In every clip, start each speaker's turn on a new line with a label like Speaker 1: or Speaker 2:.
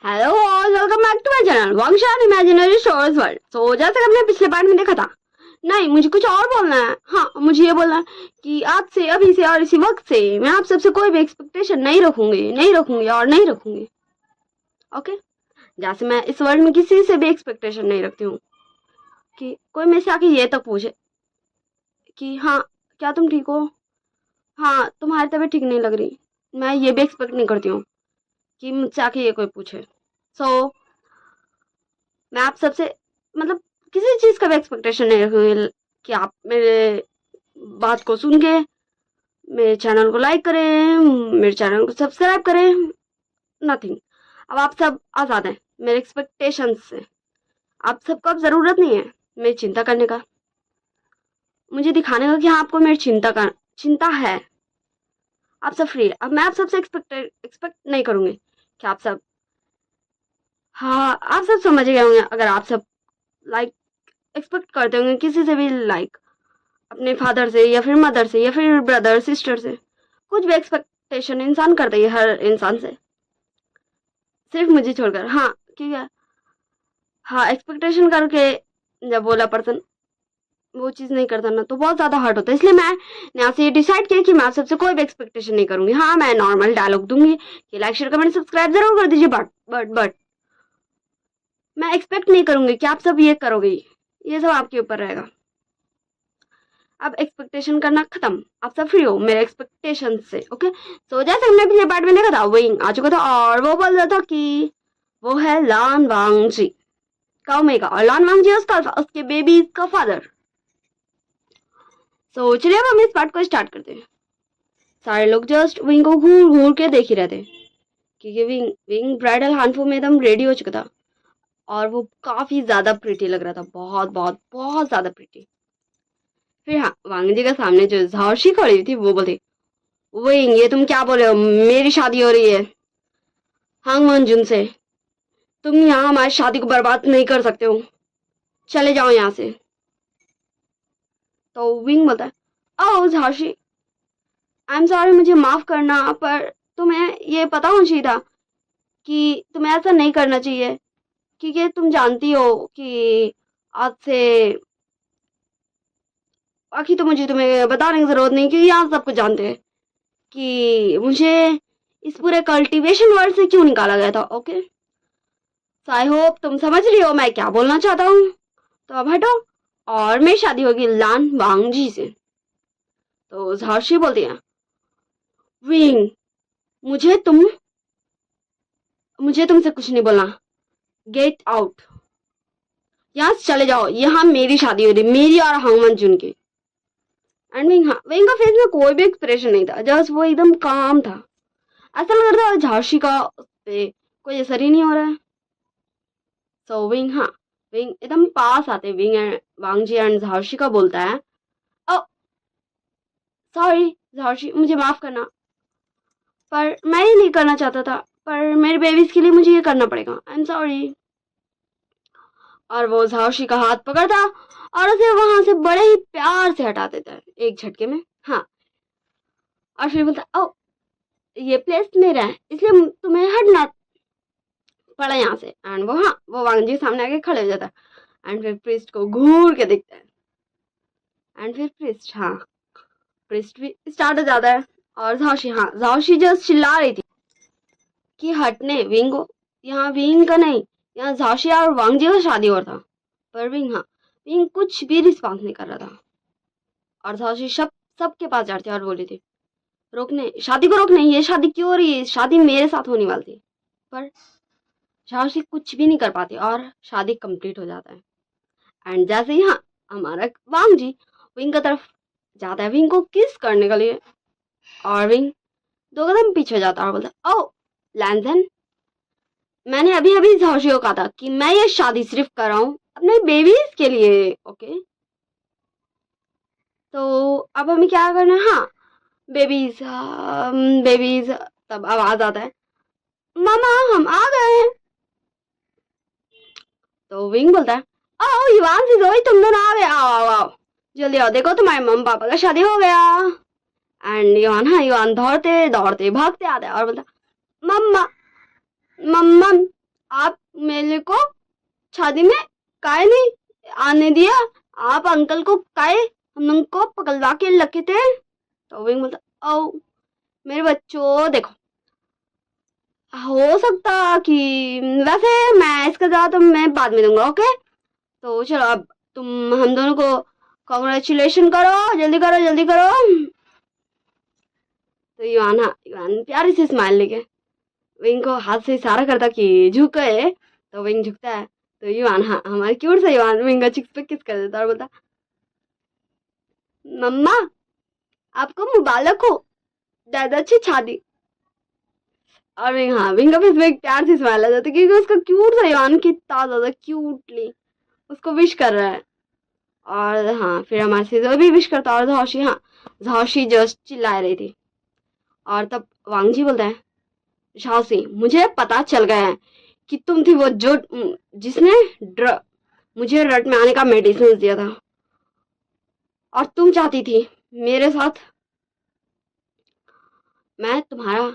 Speaker 1: Hello all, welcome back to my channel वंशान imaginary stories world. तो जैसे कि हमने पिछले पार्ट में देखा था, नहीं मुझे कुछ और बोलना है। हाँ, मुझे ये बोलना है कि आज से, अभी से और इसी वक्त से मैं आप सबसे कोई भी एक्सपेक्टेशन नहीं रखूंगी और नहीं रखूंगी। ओके, जैसे मैं इस वर्ल्ड में किसी से भी एक्सपेक्टेशन नहीं रखती हूँ कि कोई मेरे से आके ये तक पूछे कि हाँ, क्या तुम ठीक हो, हाँ तुम्हारी तबीयत ठीक नहीं लग रही। मैं ये भी एक्सपेक्ट नहीं करती हूँ कि मुझसे आके ये कोई पूछे। सो मैं आप सबसे मतलब किसी चीज का भी एक्सपेक्टेशन नहीं रखूंगी कि आप मेरे बात को सुन के मेरे चैनल को लाइक करें, मेरे चैनल को सब्सक्राइब करें। नथिंग। अब आप सब आजाद हैं मेरे एक्सपेक्टेशंस से। आप सबको अब जरूरत नहीं है मेरी चिंता करने का, मुझे दिखाने का कि हाँ आपको मेरी चिंता है। आप सब फ्री है। अब मैं आप सबसे एक्सपेक्ट नहीं करूंगी कि आप सब, हाँ आप सब समझ गए होंगे। अगर आप सब लाइक एक्सपेक्ट करते होंगे किसी से भी, लाइक अपने फादर से या फिर मदर से या फिर ब्रदर सिस्टर से, कुछ भी एक्सपेक्टेशन इंसान करता है हर इंसान से, सिर्फ मुझे छोड़कर। हाँ ठीक है, हाँ एक्सपेक्टेशन करके जब बोला पर्सन वो चीज़ नहीं करता ना, तो बहुत ज़्यादा हर्ट होता है। इसलिए मैं यहाँ से ये डिसाइड किया कि मैं आप सबसे कोई भी एक्सपेक्टेशन नहीं करूंगी। हाँ मैं नॉर्मल डायलॉग दूंगी कि लाइक शेयर कमेंट सब्सक्राइब जरूर कर दीजिए, बट मैं एक्सपेक्ट नहीं करूंगी कि आप सब ये करोगे। ये सब आपके ऊपर रहेगा। अब एक्सपेक्टेशन करना खत्म, आप सब फ्री हो मेरे एक्सपेक्टेशन से। ओके, तो जैसे हमने पिछले पार्ट में देखा था, विंग आ चुका था और वो बोल रहा था कि वो है लान वांगजी का ओमेगा, और लान वांगजी उसके बेबी का फादर। तो चलिए अब हम इस पार्ट को स्टार्ट करते हैं। सारे लोग जस्ट विंग को घूर घूर के देख ही रहे थे क्योंकि विंग ब्राइडल हानफू में एकदम रेडी हो चुका था और वो काफी ज्यादा प्रिटी लग रहा था, बहुत बहुत बहुत ज्यादा प्रिटी। फिर हाँ, वांगजी के सामने जो झाओशी खड़ी थी वो बोलती, विंग ये तुम क्या बोले हो, मेरी शादी हो रही है हांग मंजुन से, तुम यहाँ हमारी शादी को बर्बाद नहीं कर सकते हो, चले जाओ यहाँ से। तो विंग बोलता है, ओह झाशी, आई एम सॉरी, मुझे माफ करना, पर तुम्हें ये पता होना चाहिए था कि तुम्हें ऐसा नहीं करना चाहिए, क्योंकि तुम जानती हो कि आज से, बाकी तो मुझे तुम्हें बताने की जरूरत नहीं क्योंकि यहाँ सब कुछ जानते हैं कि मुझे इस पूरे कल्टीवेशन वर्ड से क्यों निकाला गया था। ओके, सो आई होप तुम समझ रही हो मैं क्या बोलना चाहता हूँ। तो अब हटो और मेरी शादी होगी लान वांगजी से। तो झाशी बोलती है, विंग मुझे तुमसे कुछ नहीं बोलना, गेट आउट, यहाँ से चले जाओ, यहाँ मेरी शादी हो रही, मेरी और हांगमन जुन की। एंड विंग, हाँ विंग का फेस में कोई भी एक्सप्रेशन नहीं था, जस्ट वो एकदम काम था। ऐसा लग रहा था झाशी का उस पे कोई असर ही नहीं हो रहा है। सो विंग, हाँ विंग एकदम पास आते विंग एंड वांगजी एंड झाशी का बोलता है, ओ सॉरी झाशी, मुझे माफ करना, पर मैं ये नहीं करना चाहता था, पर मेरे बेबीज के लिए मुझे ये करना पड़ेगा, आई एम सॉरी। और वो झाशी का हाथ पकड़ता और उसे वहां से बड़े ही प्यार से हटा देता है एक झटके में। हाँ, और फिर बोलता, ओ ये प्लेस मेरा है इसलिए तुम्हें हटना पड़ा यहाँ से। एंड वो, हाँ वो वांगजी के सामने आके खड़े हो जाता है एंड फिर प्रिस्ट को घूर के देखता है एंड फिर प्रिस्ट, हाँ प्रिस्ट भी स्टार्ट हो जाता है। और झाशी, हाँ झाशी जस्ट चिल्ला रही थी कि हटने विंग को, यहाँ विंग का नहीं, यहाँ झाशी और वांगजी का शादी हो रहा था, पर विंग, हाँ विंग कुछ भी रिस्पॉन्स नहीं कर रहा था। और झाशी सबके पास जाती और बोली थी, रोकने, शादी को रोकने, ये शादी क्यों हो रही है, शादी मेरे साथ होने वाली थी। पर झाशी कुछ भी नहीं कर पाती और शादी कंप्लीट हो जाता है। एंड जैसे ही, हाँ हमारा वांगजी विंग की तरफ जाता है विंग को किस करने के लिए, और विंग दो कदम पीछे जाता है और बोलता, ओ लैंसन, मैंने अभी अभी झाशी को कहा था कि मैं ये शादी सिर्फ कर रहा हूँ अपने बेबीज के लिए। ओके, तो अब हमें क्या करना है, हाँ बेबीज, बेबीज। तब आवाज आता है, मामा हम आ गए हैं। तो विंग बोलता है, ओ युवान से जोई तुम दोनों आ गए, आओ आओ आओ जल्दी आओ, देखो तुम्हारे मम्मी पापा का शादी हो गया। एंड युवान, हाँ युवान दौड़ते दौड़ते भागते आता है और बोलता, मम्मा मम्मा आप मेरे को शादी में काहे नहीं आने दिया? आप अंकल को काहे हम लोग को पकड़वा के रखे थे? तो विंग बोलता ओ मेरे बच्चों देखो, हो सकता कि वैसे मैं इसका जवाब तो मैं बाद में दूंगा, ओके? तो चलो अब तुम हम दोनों को कॉन्ग्रेचुलेशन करो, जल्दी करो जल्दी करो। तो युआन प्यारी सी स्माइल लेके विंग को हाथ से इशारा करता कि झुके। तो विंग झुकता है तो युआन हमारे क्यूट से युआन विंग का चिक्स पे किस कर देता और बोलता मम्मा आपको मुबारक हो दादा अच्छी शादी। और विंग का फेस में एक प्यार सी स्माइल आ जाती क्योंकि उसका क्यूट सा युआन कितना ज्यादा क्यूटली उसको विश कर रहा है। और फिर हमारे से भी विश करता और झाशी जस्ट चिल्ला रही थी। और तब वांगजी बोलता है झांसी मुझे पता चल गया है कि तुम थी वो जो जिसने मुझे रट में आने का मेडिसिन दिया था और तुम चाहती थी मेरे साथ। मैं तुम्हारा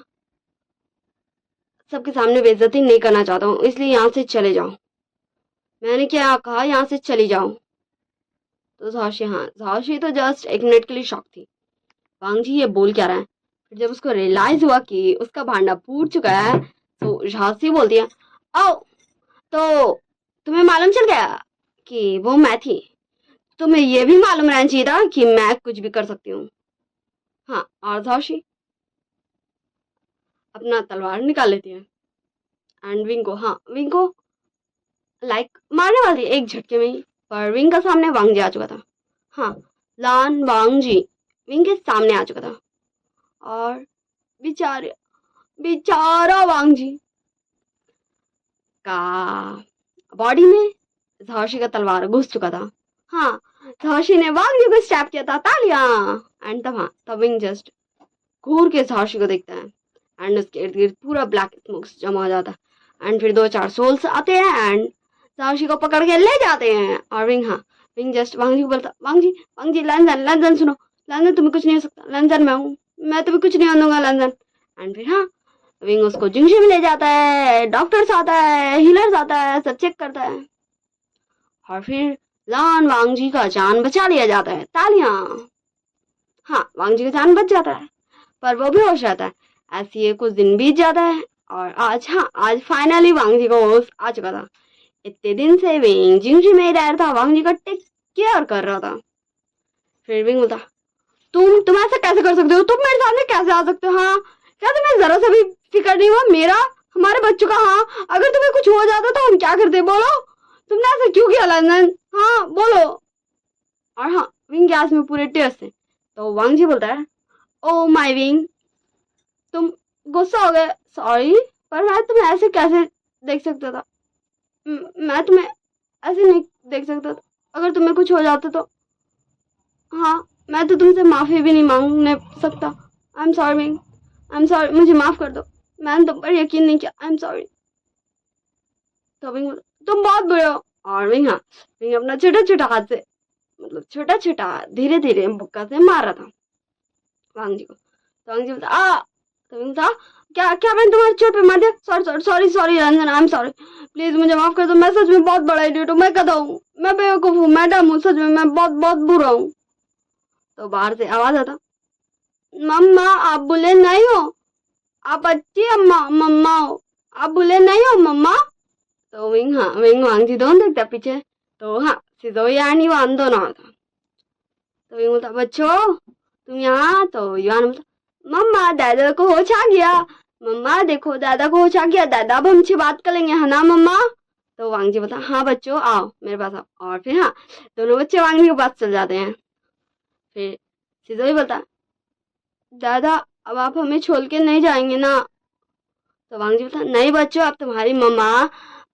Speaker 1: सबके सामने बेइज्जती नहीं करना चाहता हूँ, इसलिए यहाँ से चले जाओ। मैंने क्या कहा, यहाँ से चली जाओ। तो झांसी तो जस्ट एक मिनट के लिए शॉक थी, वांगजी ये बोल क्या रहा है। फिर जब उसको रियलाइज हुआ कि उसका भांडा फूट चुका है तो झांसी बोलती है ओ तो तुम्हें मालूम चल गया कि वो मैं थी? तुम्हें ये भी मालूम रहना चाहिए था कि मैं कुछ भी कर सकती हूँ। और झांसी अपना तलवार निकाल लेती है एंड विंग को लाइक मारने वाली एक झटके में ही, पर विंग का सामने वांगजी आ चुका था। लान वांगजी विंग के सामने आ चुका था और बेचारा वांगजी का बॉडी में झांसी का तलवार घुस चुका था। झांसी ने वांगजी को स्टैप किया था, तालियां। एंड तब विंग जस्ट घूर के झांसी को देखता है एंड उसके इर्द गिर्द पूरा ब्लैक स्मोक्स जमा हो जाता है। एंड फिर 2-4 सोल्स आते हैं एंड झांसी को पकड़ के ले जाते हैं। और विंग जस्ट वांगजी को बोलता वांगजी लंदन सुनो, लंदन तुम्हें कुछ नहीं हो सकता, लंदन मैं हूँ, मैं तुम्हें कुछ नहीं होने दूंगा लंदन। एंड फिर विंग उसको जिंगशी में ले जाता है, डॉक्टर्स आता है, हीलर्स आता है, सब चेक करता है और फिर लान वांगजी का जान बचा लिया जाता है, तालियां। वांगजी का जान बच जाता है पर वो भी होश रहता है। ऐसे ही कुछ दिन बीत जाता है और आज फाइनली वांगजी को होश आ चुका था। इतने दिन से विंग जिंगजी में ही रह रहा था, वांगजी का टेक केयर कर रहा था। फिर विंग बोलता तुम ऐसा कैसे कर सकते हो, तुम मेरे सामने कैसे आ सकते हो? क्या तुम्हें जरा सा भी फिक्र नहीं हुआ मेरा हमारे बच्चों का? अगर तुम्हें कुछ हो जाता तो हम क्या करते, बोलो? तुमने ऐसा क्यों किया लंदन? बोलो। और विंग गैस में पूरे टेस्ट से। तो वांगजी बोलता है ओ माय विंग तुम गुस्सा हो गए, सॉरी, पर मैं तुम्हें ऐसे कैसे देख सकता था? मैं तुम्हें ऐसे नहीं देख सकता था। अगर तुम्हें कुछ हो जाता तो मैं तो तुमसे माफी भी नहीं मांगने सकता। I am sorry wing, I am sorry, मुझे माफ कर दो, मैंने तुम पर यकीन नहीं किया, आई एम सॉरी। तो विंग तुम बहुत बुरे हो। और विंग अपना छोटा हाथ से मतलब छोटा धीरे धीरे बुक्का से मार रहा था वांगजी को। तो वांगजी बोलता तो विंग क्या मैंने तुम्हारे चोट पे मार दिया? Sorry Ranjan, I am sorry, please मुझे माफ कर दो, मैं सच में बहुत बड़ा इडियट हूँ, मैं गधा हूँ, मैं बेवकूफ हूँ, मैडम हूँ, सच में मैं बहुत बुरा हूँ। तो बाहर से आवाज आता मम्मा आप बुले नहीं हो, आप अच्छी मम्मा हो, आप बुले नहीं हो मम्मा। तो विंग वांगजी दोनों देखता पीछे। तो सिजोई यानी वो दोनों आता। तो विंग बोलता बच्चों तुम यहाँ? तो युआन बोलता मम्मा दादा को होश आ गया, मम्मा देखो दादा को होश आ गया, दादा अब हमसे बात करेंगे है ना मम्मा? तो वांगजी बोलता बच्चों आओ मेरे पास आओ। और फिर दोनों बच्चे वांगजी के पास चल जाते हैं। फिर सिजोई बोलता दादा अब आप हमें छोड़ के नहीं जाएंगे ना? तो वांगजी बोलता नहीं बच्चों, अब तुम्हारी मम्मा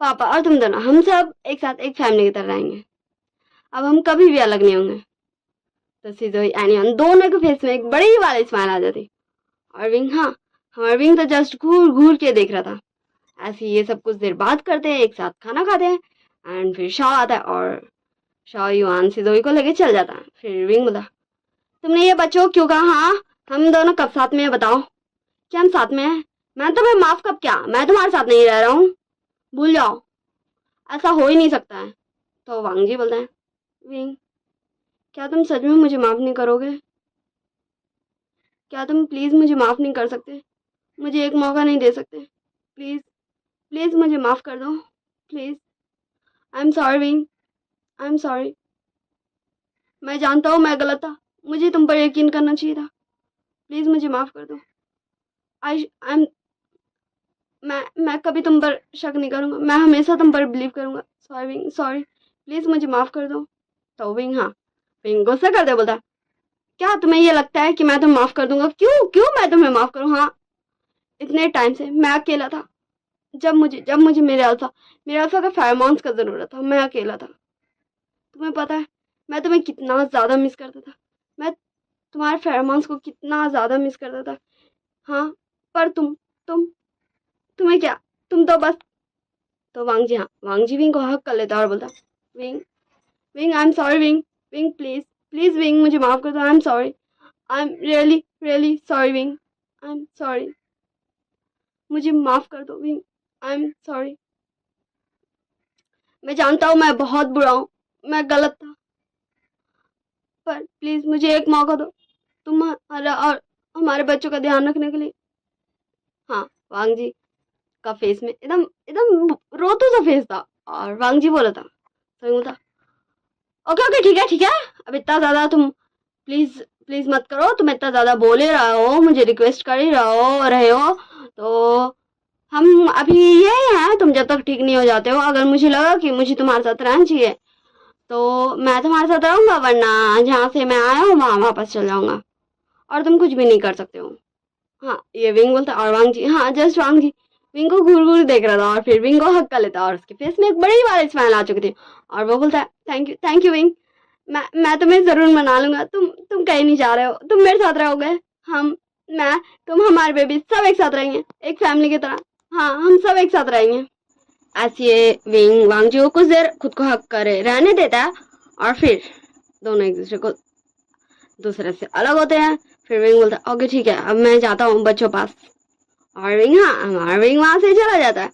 Speaker 1: पापा और तुम दोनों हम सब एक साथ एक फैमिली की तरह रहेंगे, अब हम कभी भी अलग नहीं होंगे। तो सिजोई एनियन दोनों के फेस में एक बड़ी वाली स्माइल आ जाती। और विंग हमारा विंग तो जस्ट घूर के देख रहा था। ऐसे ये सब कुछ देर बात करते हैं, एक साथ खाना खाते हैं एंड फिर शाओ आता है और शाओ युआन सिजोई को लेके चल जाता है। फिर विंग बोला तुमने ये बच्चों क्यों कहा? हम दोनों कब साथ में है बताओ? क्या हम साथ में हैं? मैं तुम्हें माफ कब किया? मैं तुम्हारे साथ नहीं रह रहा हूँ। भूल जाओ, ऐसा हो ही नहीं सकता है। तो वांग जी बोलते हैं, विंग क्या तुम सच में मुझे माफ़ नहीं करोगे? क्या तुम प्लीज़ मुझे माफ़ नहीं कर सकते? मुझे एक मौका नहीं दे सकते? प्लीज़ प्लीज़ मुझे माफ़ कर दो, please. I am sorry wing, I am sorry. मैं जानता हूँ मैं गलत था, मुझे तुम पर यकीन करना चाहिए था। प्लीज़ मुझे माफ़ कर दो। आई एम मैं कभी तुम पर शक नहीं करूँगा, मैं हमेशा तुम पर बिलीव करूँगा। सॉरी विंग, सॉरी, प्लीज़ मुझे माफ़ कर दो। तो विंग, हाँ, विंग गुस्सा करते बोलता, क्या तुम्हें ये लगता है कि मैं तुम्हें माफ़ कर दूंगा? क्यों क्यों मैं तुम्हें माफ़ करूँ? हाँ, इतने टाइम से मैं अकेला था। जब मुझे मेरे अल्फा का फेरोमोन्स का ज़रूरत था, मैं अकेला था। तुम्हें पता है मैं तुम्हें कितना ज़्यादा मिस करता था, मैं तुम्हारे फेरोमोन्स को कितना ज़्यादा मिस करता था। हाँ, पर तुम तुम्हें क्या, तुम तो बस। तो वांग जी, हाँ, वांग जी विंग को हक कर लेता और बोलता, wing wing I am sorry wing, wing please please wing मुझे माफ़ कर दो। I am sorry, I am really really sorry wing, I am sorry, मुझे माफ़ कर दो विंग, आई एम सॉरी। मैं जानता हूँ मैं बहुत बुरा हूँ, मैं गलत था, पर प्लीज़ मुझे एक मौका दो तुम्हारा और हमारे बच्चों का ध्यान रखने के लिए। हाँ, वांग जी का फेस में एकदम एकदम रोतू सा फेस था, और वांग जी बोला था, तो बोलता, ओके ओके ठीक है ठीक है, अब इतना ज़्यादा तुम प्लीज़ प्लीज़ मत करो, तुम इतना ज़्यादा बोल ही रहे हो, मुझे रिक्वेस्ट कर ही रहे हो, तो हम अभी ये हैं, तुम जब तक ठीक नहीं हो जाते हो, अगर मुझे लगा कि मुझे तुम्हारे साथ रहना चाहिए तो मैं तुम्हारे साथ रहूंगा, वरना जहाँ से मैं आया हूँ वहाँ वापस चल जाऊंगा, और तुम कुछ भी नहीं कर सकते हो। हाँ, ये विंग बोलता, और वांग जी, हाँ जस्ट वांग जी विंग को घूर घूर देख रहा था, और फिर विंग को हक कर लेता, और उसके फेस में एक बड़ी वाली स्माइल आ चुकी थी, और वो बोलता है, थैंक यू विंग, मैं तुम्हें जरूर मना लूंगा, तुम कहीं नहीं जा रहे हो, तुम मेरे साथ रहोगे, हम मैं तुम हमारे बेबी सब एक साथ रहेंगे, एक फैमिली की तरह। हाँ, हम सब एक साथ रहेंगे। ऐसे ये विंग वांगजी को कुछ देर खुद को हक करे रहने देता है, और फिर दोनों एक दूसरे से अलग होते हैं। फिर विंग बोलता है, ओके ठीक है, अब मैं जाता हूँ बच्चों पास, और विंग, हाँ, हमारा विंग वहां से चला जाता है,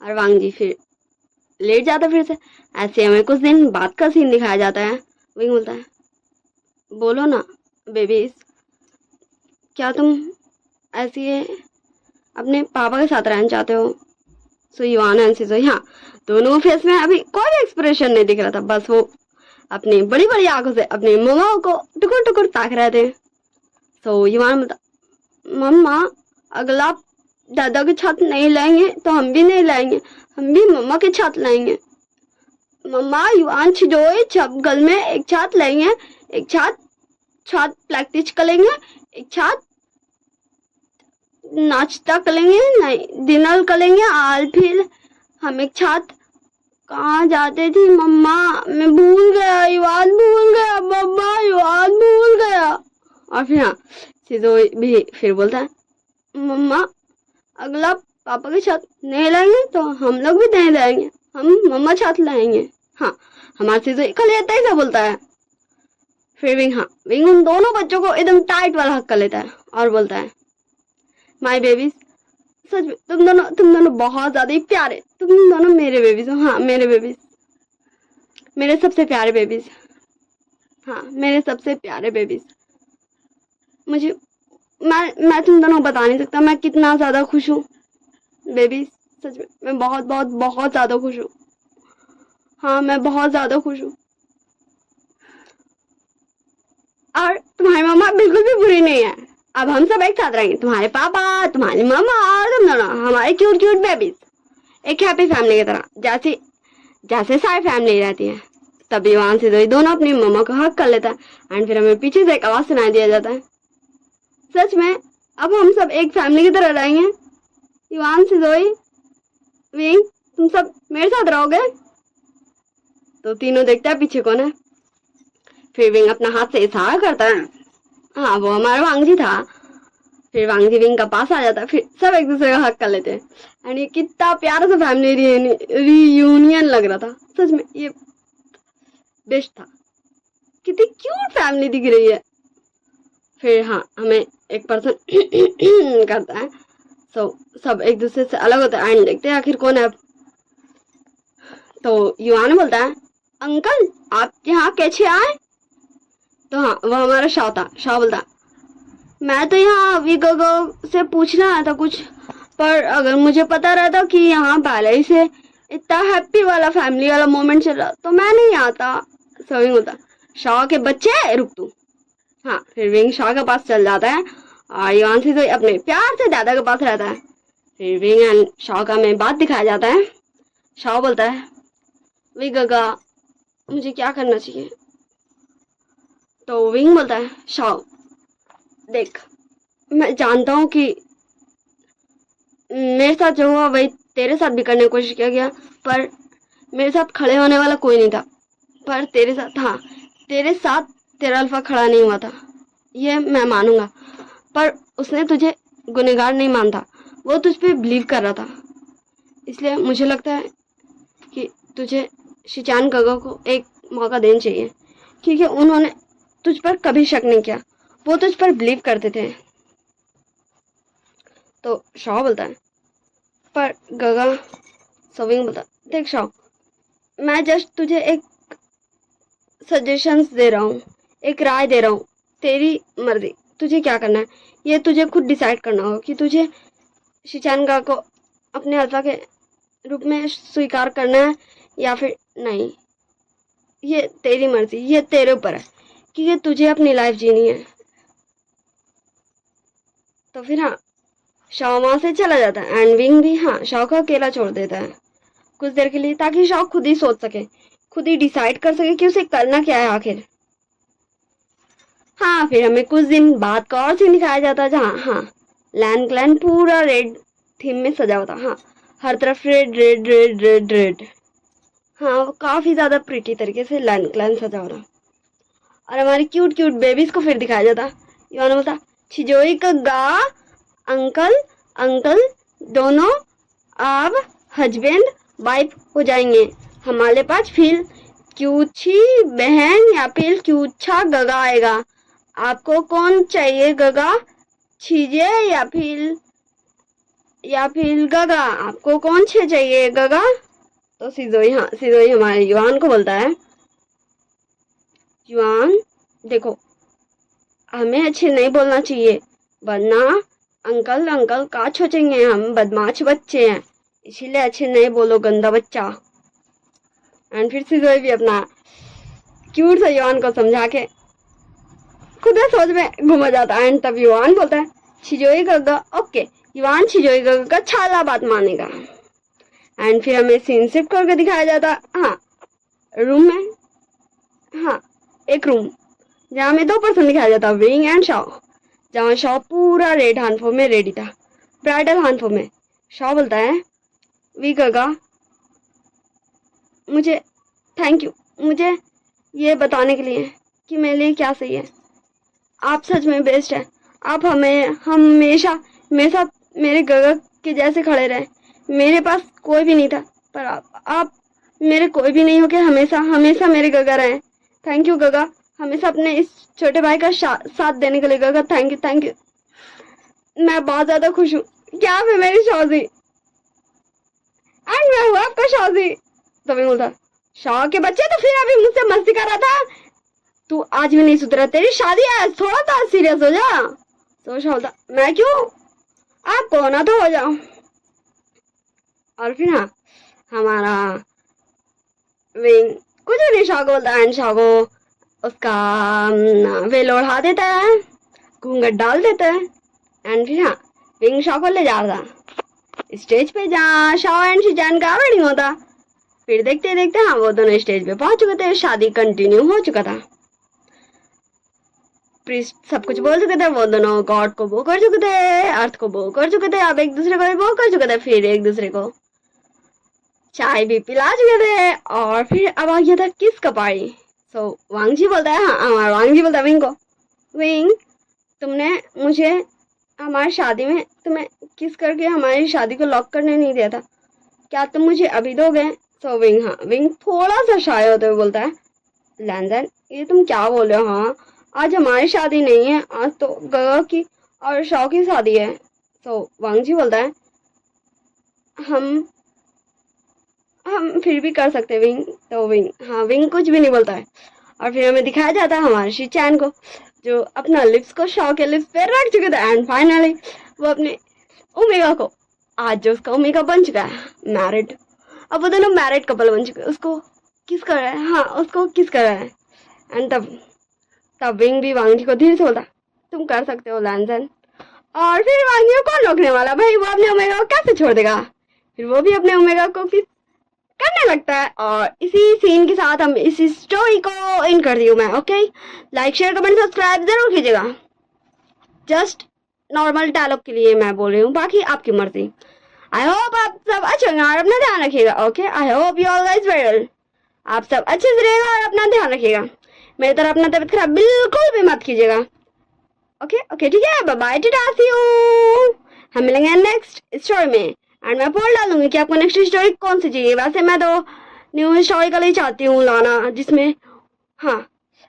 Speaker 1: और वांगजी फिर लेट जाता है फिर से। ऐसे हमें कुछ दिन बाद का सीन दिखाया जाता है। विंग बोलता है, बोलो ना बेबीज, क्या तुम ऐसे अपने पापा के साथ रहना चाहते हो? सो युवान एंड सिजो, हाँ, दोनों फेस में अभी कोई भी एक्सप्रेशन नहीं दिख रहा था, बस वो अपनी बड़ी बड़ी आंखों से अपनी मम्मा को टुकुर टुकुर ताक रहे थे। सो युवान बता, मम्मा अगला दादा के छात नहीं लाएंगे तो हम भी नहीं लाएंगे, हम भी मम्मा के छात लाएंगे। मम्मा युवान छिजोए छपगल में एक छात लाएंगे, एक छात छात प्रैक्टिस करेंगे, एक छात नाश्ता करेंगे, नहीं डिनर करेंगे, और फिर हम एक छात कहाँ जाते थे मम्मा, मैं भूल गया, युवान भूल गया, मम्मा युवान भूल गया। और फिर, हाँ, सिजो भी फिर बोलता है, मम्मा अगला पापा के साथ नहीं लाएंगे तो हम लोग भी नहीं लाएंगे, हम मम्मा साथ लाएंगे। हाँ, हमारा सिजो खाली इतना ही सा बोलता है। फिर विंग, हाँ, विंग उन दोनों बच्चों को एकदम टाइट वाला हक कर लेता है, और बोलता है, माय बेबीज, सच में तुम दोनों बहुत ज्यादा ही प्यारे, तुम दोनों मेरे बेबीज हो। हाँ, मेरे बेबीज, मेरे सबसे प्यारे बेबीज, हाँ, मेरे सबसे प्यारे बेबीज। मुझे मैं तुम दोनों को बता नहीं सकता मैं कितना ज्यादा खुश हूँ बेबीज, सच में मैं बहुत बहुत बहुत ज्यादा खुश हूँ। हाँ, मैं बहुत ज्यादा खुश हूँ, और तुम्हारी मम्मा बिल्कुल भी बुरी नहीं है। अब हम सब एक साथ रहेंगे, तुम्हारे पापा, तुम्हारी मम्मा, और तुम दोनों हमारे क्यूट क्यूट बेबीज, एक हैप्पी फैमिली की तरह, जैसे जैसे सारी फैमिली रहती है। तभी वहां से दोनों अपनी मम्मा को हक कर लेता है, एंड फिर हमें पीछे से एक आवाज सुनाई दिया जाता है, सच में अब हम सब एक फैमिली की तरह रहेंगे, युवान से जोई विंग, तुम सब मेरे साथ रहोगे? तो तीनों देखता है पीछे कौन है। फिर विंग अपना हाथ से इशारा करता है, हाँ, वो हमारा वांगजी था। फिर वांगजी विंग का पास आ जाता है, फिर सब एक दूसरे का हक कर लेते हैं, एंड ये कितना प्यारा सा फैमिली रियूनियन लग रहा था, सच में ये बेस्ट था, कितनी क्यूट फैमिली दिख रही है। फिर, हाँ, हमें एक पर्सन करता है, सो सब एक दूसरे से अलग होता है, एंड देखते हैं आखिर कौन है। तो युआन बोलता है अंकल आप यहाँ कैसे आए? तो हाँ वो हमारा शाह था। शाह बोलता मैं तो यहाँ विगो से पूछना आया था कुछ, पर अगर मुझे पता रहता कि यहाँ पहले ही से इतना हैप्पी वाला फैमिली वाला मोमेंट चल रहा तो मैं नहीं आता। सविंग बोलता शाह के बच्चे रुक तू। हाँ फिर विंग शाह के पास चल जाता है और युआन से तो अपने प्यार से दादा के पास रहता है। फिर विंग एंड शाह का में बात दिखाया जाता है। शाह बोलता है विगगा मुझे क्या करना चाहिए? तो विंग बोलता है शाह देख मैं जानता हूँ कि मेरे साथ जो हुआ वही तेरे साथ भी करने की कोशिश किया गया, पर मेरे साथ खड़े होने वाला कोई नहीं था। पर तेरे साथ, हाँ तेरे साथ तेरा अल्फा खड़ा नहीं हुआ था ये मैं मानूंगा, पर उसने तुझे गुनहगार नहीं मानता, वो तुझ पे बिलीव कर रहा था। इसलिए मुझे लगता है कि तुझे शिचान गगा को एक मौका देना चाहिए, क्योंकि उन्होंने तुझ पर कभी शक नहीं किया, वो तुझ पर बिलीव करते थे। तो शाह बोलता है पर गगा। सविंग बोलता देख शाह मैं जस्ट तुझे एक सजेशंस दे रहा हूँ, एक राय दे रहा हूँ, तेरी मर्जी तुझे क्या करना है ये तुझे खुद डिसाइड करना होगा कि तुझे शिचानगा को अपने अल्फा के रूप में स्वीकार करना है या फिर नहीं। ये तेरी मर्जी, ये तेरे ऊपर है कि ये तुझे अपनी लाइफ जीनी है। तो फिर हाँ शाह वहाँ से चला जाता है एंड विंग भी हाँ शाह को अकेला छोड़ देता है कुछ देर के लिए, ताकि शाह खुद ही सोच सके, खुद ही डिसाइड कर सके कि उसे करना क्या है आखिर। हाँ फिर हमें कुछ दिन बाद का और सीन दिखाया जाता है जहाँ हाँ लैंड क्लैन पूरा रेड थीम में सजा होता। हाँ हर तरफ red red red red red. हाँ काफी ज्यादा प्रिटी तरीके से लैंड क्लैन सजा होता और हमारी क्यूट क्यूट बेबीज को फिर दिखाया जाता। युआन बोलता छिजोई का गा अंकल अंकल दोनों अब हस्बैंड वाइफ हो जाएंगे, हमारे पास फिर क्यूछी बहन या फिर क्यूछा गगा आएगा। आपको कौन चाहिए गगा? छीजे या फिर गगा? आपको कौन छे चाहिए गगा? तो सिजोई हाँ सिजोई हमारे युआन को बोलता है युआन देखो हमें अच्छे नहीं बोलना चाहिए वरना अंकल अंकल का सोचेंगे हम बदमाश बच्चे हैं, इसीलिए अच्छे नहीं बोलो गंदा बच्चा। एंड फिर सिजोई भी अपना क्यूट सा युआन को समझा के खुद सोच में घूम जाता है। एंड तब युआन बोलता है छिजोई गगा ओके। युआन छिजोई गगा का छाला बात मानेगा। एंड फिर हमें सीन शिफ्ट करके दिखाया जाता हाँ रूम में, हाँ एक रूम जहाँ हमें 2 पर्सन दिखाया जाता विंग एंड शाह, जहाँ शाह पूरा रेड हानफो में रेडी था, ब्राइडल हानफो में। शाह बोलता है वी गगा मुझे थैंक यू मुझे ये बताने के लिए कि मेरे लिए क्या सही है। आप सच में बेस्ट है, आप हमेशा मेरे साथ मेरे गगा के जैसे खड़े रहे। मेरे पास कोई भी नहीं था पर आप मेरे कोई भी नहीं हो के हमेशा हमेशा मेरे गगा रहे। थैंक यू गगा, हमेशा अपने इस छोटे भाई का साथ देने के लिए गगा। थैंक यू थैंक यू, मैं बहुत ज्यादा खुश हूँ कि आप है मेरी शादी एंड मैं हूँ आपका शादी। तो मैं बोलता शाह के बच्चे तो फिर अभी मुझसे मस्ती कर रहा था, तू आज भी नहीं सुधरा, तेरी शादी है, थोड़ा तो सीरियस हो जा। तो शाह बोलता मैं क्यों, आप को ना तो हो जाओ। और फिर हाँ हमारा विंग कुछ नहीं शाह को बोलता एंड शाह को उसका वेल ओढ़ा देता है, घूंघट डाल देता है। एंड फिर हाँ विंग शाह को ले जाता स्टेज पे जहाँ शाह एंड शिजान का वेडिंग होता। फिर देखते देखते हाँ वो दोनों स्टेज पे पहुंच चुके थे, शादी कंटिन्यू हो चुका था, प्रीस्ट सब कुछ बोल चुके थे, वो दोनों गॉड को बो कर चुके थे, अर्थ को बो कर चुके थे, अब एक दूसरे को भी बो कर चुके थे, फिर एक दूसरे को चाय भी पिला चुके थे। और फिर अब आ गया था किस का पार्टी। सो वांगजी बोलता है हाँ हमारा वांगजी बोलता है विंग को विंग तुमने मुझे हमारी शादी में तुम्हें किस करके हमारी शादी को लॉक करने नहीं दिया था, क्या तुम मुझे अभी दोगे? सो विंग हाँ विंग थोड़ा सा शाय होते हुए बोलता है लैंडन ये तुम क्या बोल रहे हो, हाँ आज हमारी शादी नहीं है, आज तो गगा की और शाह की शादी है। सो वांगजी बोलता है हम हम फिर भी कर सकते हैं विंग, तो विंग, हाँ विंग कुछ भी नहीं बोलता है। और फिर हमें दिखाया जाता है हमारे शिचैन को, जो अपना लिप्स को शॉ के लिप्स पे रख चुके थे, एंड फाइनली वो अपने ओमेगा को, आज जो उसका ओमेगा बन चुका है मैरिड, अब वो दोनों मैरिड कपल बन चुके हैं, उसको किस कर रहा है, हाँ उसको किस कर रहा है। एंड तब विंग भी वांगी को धीरे से बोलता, तुम कर सकते हो लैंसन। और फिर वांगी को कौन रोकने वाला भाई, वो अपने ओमेगा को कैसे छोड़ देगा। फिर वो भी अपने ओमेगा को किस करने लगता है। और इसी सीन के साथ हम इस स्टोरी को इन कर दी हूँ मैं। Okay, like share comment subscribe जरूर कीजिएगा। जस्ट नॉर्मल डायलॉग के लिए मैं बोल रही हूँ, बाकी आपकी मर्जी। आई होप आप सब अच्छे होंगे और अपना ध्यान रखिएगा। Okay, I hope you all guys very well. आप सब अच्छे से रहिएगा और अपना ध्यान रखिएगा। मेरी तरह अपना तबीयत खराब बिल्कुल भी मत कीजिएगा। ओके ओके ठीक है, bye bye, tata, see you. हम मिलेंगे नेक्स्ट स्टोरी में, एंड मैं पोल डालूंगी कि आपको नेक्स्ट स्टोरी कौन सी चाहिए। वैसे मैं तो न्यू हिस्टोरिकल ही चाहती हूँ लाना, जिसमें हाँ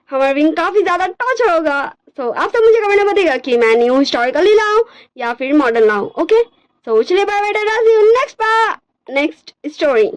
Speaker 1: हमारा विंग काफी ज्यादा टॉर्चर होगा। सो आप सब मुझे कमेंट में बताइएगा कि मैं न्यू हिस्टोरिकल ही लाऊं या फिर मॉडर्न लाऊं। ओके, सो चलिए bye bye, tata, see you next story.